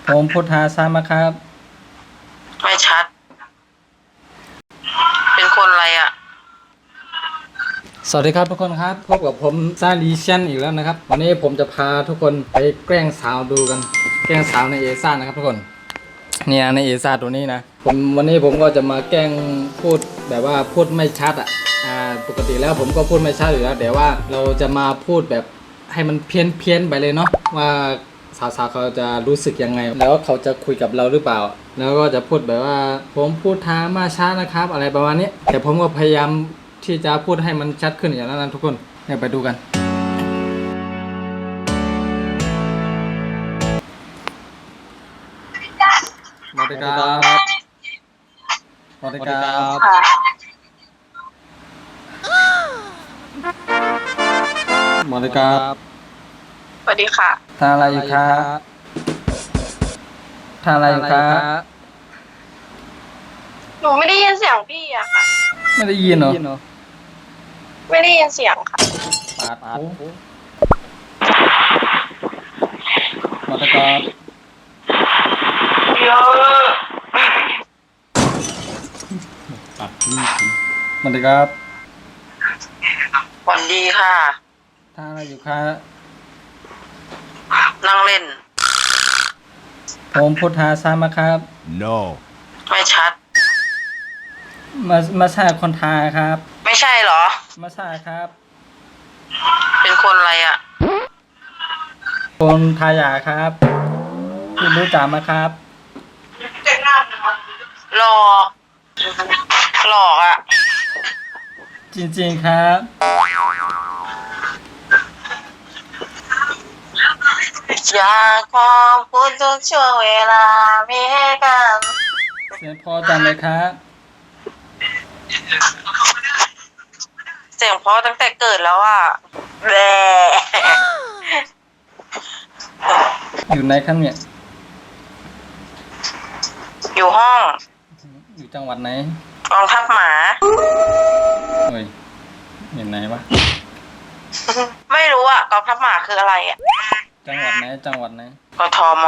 ผมพุทธาสามาครับไม่ชัด เป็นคนอะไรอ่ะ สวัสดีครับทุกคนครับพบกับผมซาลีเชียนอีกแล้วนะครับวันนี้ผมจะพาทุกคนไปแกล้งสาวดูกันแกล้งสาวในเอซ่านะครับทุกคนเนี่ยในเอซ่าตัวนี้นะวันนี้ผมก็จะมาแกล้งพูดแบบว่าพูดไม่ชัดปกติแล้วผมก็พูดไม่ชัดอยู่แล้วแต่ว่าเราจะมาพูดแบบให้มันเพี้ยนไปเลยเนาะว่าสาวๆเขาจะรู้สึกยังไงแล้วเขาจะคุยกับเราหรือเปล่าแล้วก็จะพูดแบบว่าผมพูดท้ามาช้านะครับอะไรประมาณนี้แต่ผมก็พยายามที่จะพูดให้มันชัดขึ้นอย่างนั้นนะทุกคนเดี๋ยวไปดูกันสวัสดีครับสวัสดีครับสวัสดีครับ สวัสดีค่ะ ทานอะไรอยู่ครับทานอะไรอยู่ครับ หนูไม่ได้ยินเสียงพี่อะค่ะ ไม่ได้ยินเหรอ ไม่ได้ยินเสียงค่ะ ปาดโอ้สวัสดีครับ เยอะ ปัดสวัสดีครับ สวัสดีค่ะ ทานอะไรอยู่ครับ นั่งเล่น ผมพุทธาสามาครับ No. ไม่ชัด มาใช่คนทาครับ ไม่ใช่เหรอ มาใช่ครับ เป็นคนอะไรอ่ะ คนทายาครับคุณรู้จักไหมครับ หลอกหลอกอ่ะ จริงๆครับ อยากขอบคุณทุกช่วงเวลามีให้กัน เสียงพอจังเลยครับ เสียงเพราะตั้งแต่เกิดแล้วอ่ะแบ อยู่ไหนครับเนี่ย อยู่ห้อง อยู่จังหวัดไหน กองทัพหมา เฮ้ยอยู่ไหนวะ ไม่รู้อ่ะกองทัพหมาคืออะไรอ่ะ จังหวัดไหนจังหวัดไหน กทม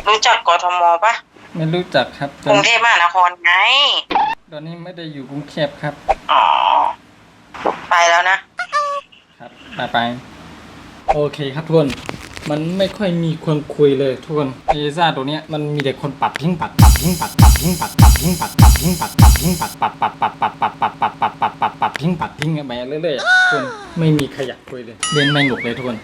รู้จักกทมปะ ไม่รู้จักครับ กรุงเทพมหานครไง ตอนนี้ไม่ได้อยู่กรุงเทพครับ อ๋อ ไปแล้วนะ ครับไปโอเคครับทุกคนมันไม่ค่อยมีคนคุยเลยทุกคนเอซ่าตัวเนี้ยมันมีแต่คนปัดทิ้งปัดทิ้งปัดทิ้งปัดทิ้งปัดทิ้งปัดทิ้งปัดทิ้งไปเรื่อยๆทุกคนไม่มีขยักคุยเลยเล่นไม่หนุกเลยทุกคน